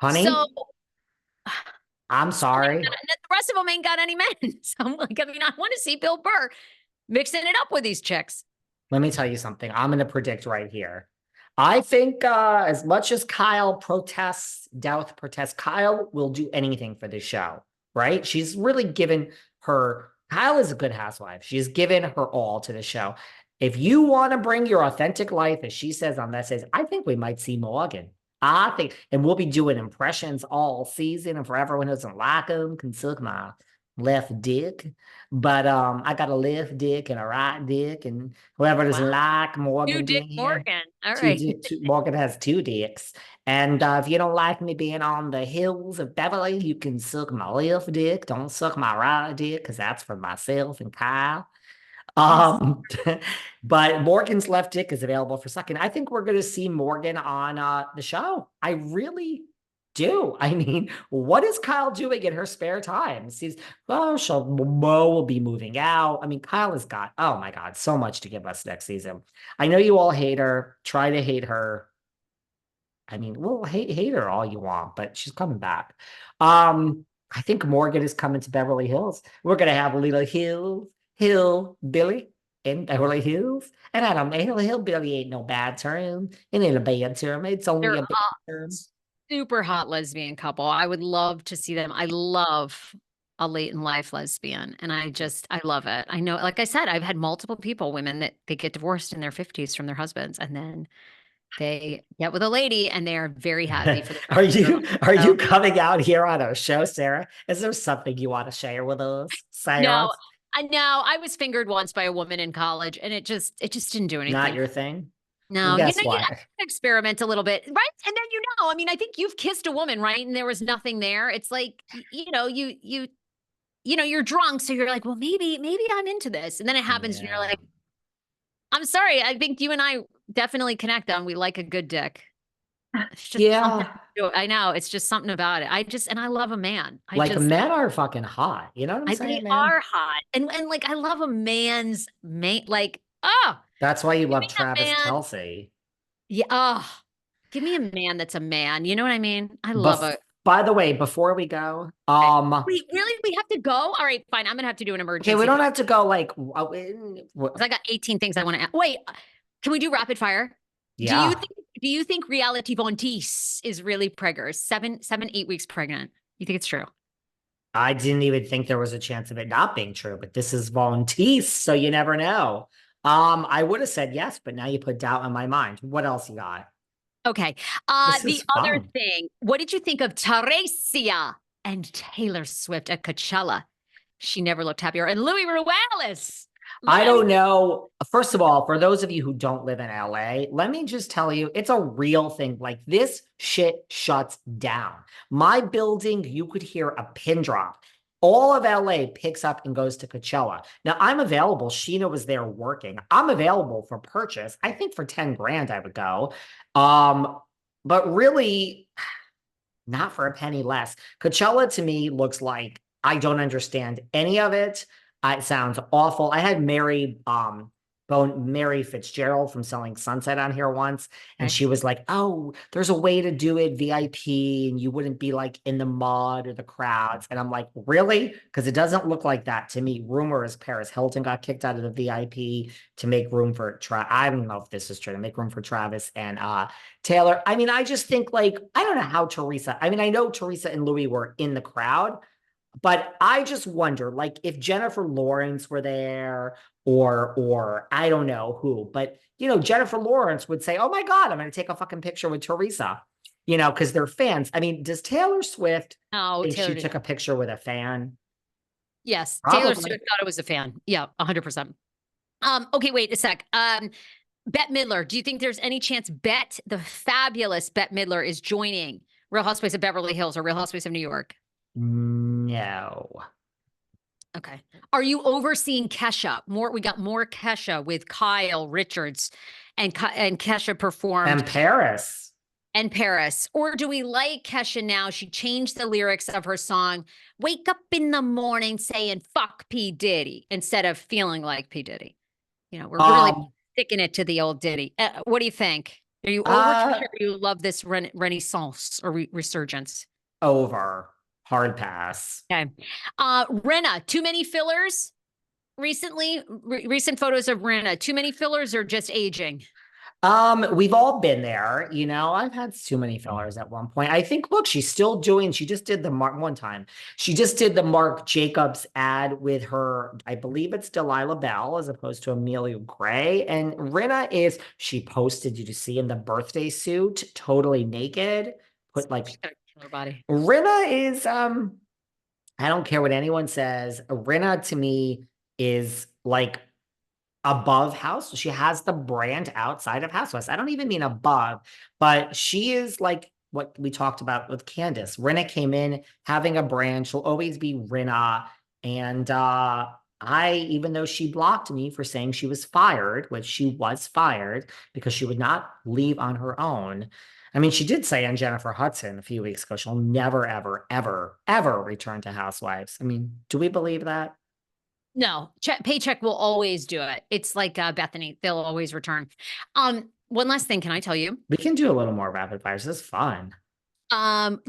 Honey, So I'm sorry. the rest of them ain't got any men. So I'm like, I mean, I want to see Bill Burr mixing it up with these chicks. Let me tell you something. I'm going to predict right here. I think as much as Kyle protests, Doubt protests, Kyle will do anything for the show, right? She's really given Kyle is a good housewife. She's given her all to the show. If you want to bring your authentic life, as she says on Message, I think we might see Morgan. I think, and we'll be doing impressions all season. And for everyone who doesn't like them, can suck my left dick. But I got a left dick and a right dick, and whoever Wow. doesn't like New Morgan Dick being here, Morgan. All right. Morgan has two dicks. And if you don't like me being on the hills of Beverly, you can suck my left dick. Don't suck my right dick because that's for myself and Kyle. Yes. Um, but Morgan's left dick is available for sucking. I think we're going to see Morgan on the show. I really do. I mean, what is Kyle doing in her spare time? She's, oh, Mo will be moving out. I mean, Kyle has got, oh my God, so much to give us next season. I know you all hate her, try to hate her. I mean, well, hate her all you want, but she's coming back. I think Morgan is coming to Beverly Hills. We're gonna have a little Hillbilly in Beverly Hills. And I don't know, Hillbilly ain't no bad term. It ain't a bad term. It's only They're a bad term. super hot lesbian couple. I would love to see them. I love a late in life lesbian. And I love it. I know, like I said, I've had multiple people, women that they get divorced in their 50s from their husbands. And then they get with a lady and they are very happy for the Are rest of their life. are you So, coming out here on our show, Sarah? Is there something you want to share with us, Sarah? no, I know I was fingered once by a woman in college and it just didn't do Not anything. your thing? Well, No, guess you what? experiment a little bit, right? And then I mean, I think you've kissed a woman, right? And there was nothing there. It's like, you're drunk, so you're like, well, maybe I'm into this. And then it happens, and you're Yeah. like, I'm sorry. I think you and I definitely connect on we like a good dick. It's just something. Yeah. I know. It's just something about it. And I love a man. Like men are fucking hot. You know what I'm They saying, man? are hot. And like, I love a man's man. Like, oh, That's why you give love me a Travis man. Kelsey. Yeah. Oh, give me a man that's a man. You know what I mean? I love Bef a. By the way, before we go, Okay. Wait, really? We have to go? All right, fine. I'm gonna have to do an okay, we emergency don't call have to go like, because I got 18 things I want to ask. Wait, can we do rapid fire? Do you yeah. think do you think reality Von Teese is really preggers? 8 weeks pregnant. You think it's true? I didn't even think there was a chance of it not being true, but this is volunteers, so you never know. I would have said yes, but now you put doubt in my mind. What else you got? Okay. This The is other fun. thing, what did you think of Teresia and Taylor Swift at Coachella? She never looked happier. And Louis Ruelas. I Louis. don't know. First of all, for those of you who don't live in LA, let me just tell you, it's a real thing. Like this shit shuts down. My building, you could hear a pin drop. All of LA picks up and goes to Coachella. Now I'm available. Sheena was there working. I'm available for purchase. I think for 10 grand I would go. Um, but really not for a penny less. Coachella to me looks like I don't understand any of it. It sounds awful. I had Mary Fitzgerald from Selling Sunset on here once, and Okay. she was like, "Oh, there's a way to do it VIP, and you wouldn't be like in the mud or the crowds." And I'm like, "Really?" Because it doesn't look like that to me. Rumor is Paris Hilton got kicked out of the VIP to make room for I don't know if this is true to make room for Travis and Taylor. I mean, I just think like I don't know how Teresa. I mean, I know Teresa and Louis were in the crowd, but I just wonder, like, if Jennifer Lawrence were there, or I don't know who, but Jennifer Lawrence would say, "Oh my God, I'm going to take a fucking picture with Teresa," because they're fans. I mean, does Taylor Swift No, think Taylor she did. took a picture with a fan? Yes, Taylor Probably. Swift thought it was a fan. Yeah, 100%. Okay, wait a sec. Bette Midler, do you think there's any chance the fabulous Bette Midler, is joining Real Housewives of Beverly Hills or Real Housewives of New York? No. Okay. Are you overseeing Kesha? We got more Kesha with Kyle Richards and Kesha performed And Paris. and Paris. Or do we like Kesha now? She changed the lyrics of her song, Wake Up in the Morning saying fuck P. Diddy instead of feeling like P. Diddy. We're really Um, sticking it to the old Diddy. What do you think? Are you over Trisha, or you love this renaissance or resurgence? Over. Hard pass. Okay. Rinna, too many fillers recently? Recent photos of Rinna, too many fillers or just aging? We've all been there, you know. I've had too many fillers at one point. I think, look, she's still doing, she just did the one time. She just did the Marc Jacobs ad with her, I believe it's Delilah Bell as opposed to Amelia Gray. And Rinna is, she posted, did you see, in the birthday suit, totally naked, put like, her body. Rinna is, I don't care what anyone says. Rinna to me is like above House. She has the brand outside of Housewives. I don't even mean above, but she is like what we talked about with Candiace. Rinna came in having a brand. She'll always be Rinna. And even though she blocked me for saying she was fired, which she was fired because she would not leave on her own. I mean, she did say on Jennifer Hudson a few weeks ago, she'll never, ever, ever, ever return to Housewives. I mean, do we believe that? No, paycheck will always do it. It's like Bethenny; they'll always return. One last thing, can I tell you? We can do a little more rapid fires. This is fun.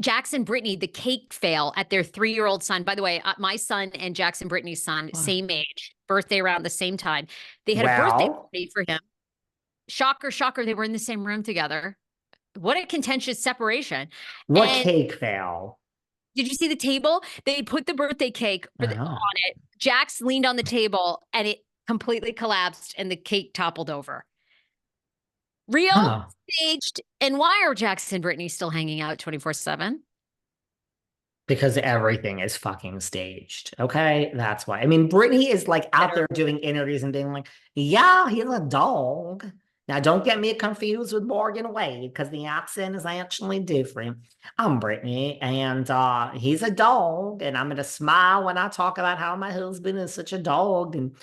Jax and Brittany, the cake fail at their 3-year-old son. By the way, my son and Jax and Brittany's son, same age, birthday around the same time. They had a birthday party for him. Shocker, shocker, they were in the same room together. What a contentious separation. What cake fail? Did you see the table? They put the birthday cake on it. Jax leaned on the table and it completely collapsed and the cake toppled over. Real, staged. And why are Jax and Brittany still hanging out 24/7? Because everything is fucking staged. Okay, that's why. I mean, Brittany is like out there doing interviews and being like, yeah, he's a dog. Now, don't get me confused with Morgan Wade because the accent is actually different. I'm Brittany, and he's a dog, and I'm going to smile when I talk about how my husband is such a dog. And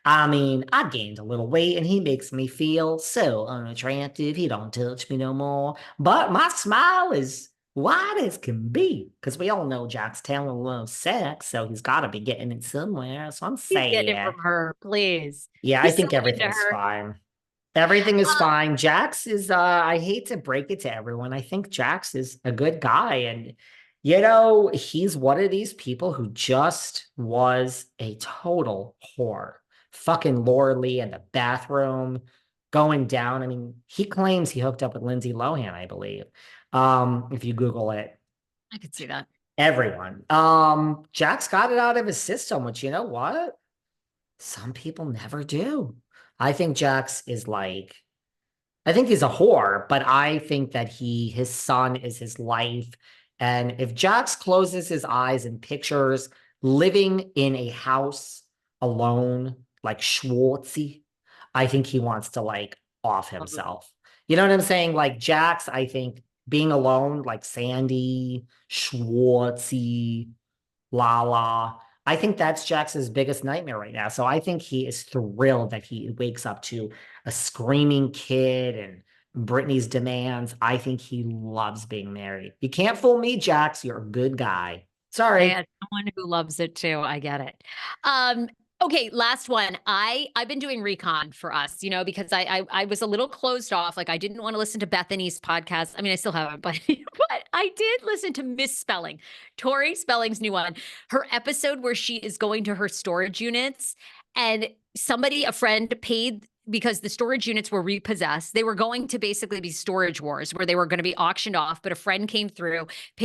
I mean, I gained a little weight, and he makes me feel so unattractive. He don't touch me no more. But my smile is wide as can be because we all know Jax Taylor loves sex, so he's got to be getting it somewhere. So I'm saying, get it from her, please. Yeah, I think everything's fine. Everything is fine. Jax is, I hate to break it to everyone. I think Jax is a good guy. And, you know, he's one of these people who just was a total whore. Fucking Laura Lee in the bathroom, going down. I mean, he claims he hooked up with Lindsay Lohan, I believe. If you Google it. I could see that. Everyone. Jax got it out of his system, which, you know what? Some people never do. I think Jax is like, I think he's a whore, but I think that his son is his life. And if Jax closes his eyes and pictures living in a house alone, like Schwartzy, I think he wants to like off himself. You know what I'm saying? Like Jax, I think being alone, like Sandy, Schwartzy, Lala, I think that's Jax's biggest nightmare right now. So I think he is thrilled that he wakes up to a screaming kid and Brittany's demands. I think he loves being married. You can't fool me, Jax. You're a good guy. Sorry. Yeah, someone who loves it too. I get it. Okay, last one. I've been doing recon for us, you know, because I was a little closed off. Like I didn't want to listen to Bethenny's podcast. I mean, I still haven't, but I did listen to Misspelling, Tori Spelling's new one. Her episode where she is going to her storage units and a friend paid because the storage units were repossessed. They were going to basically be storage wars where they were going to be auctioned off, but a friend came through, paid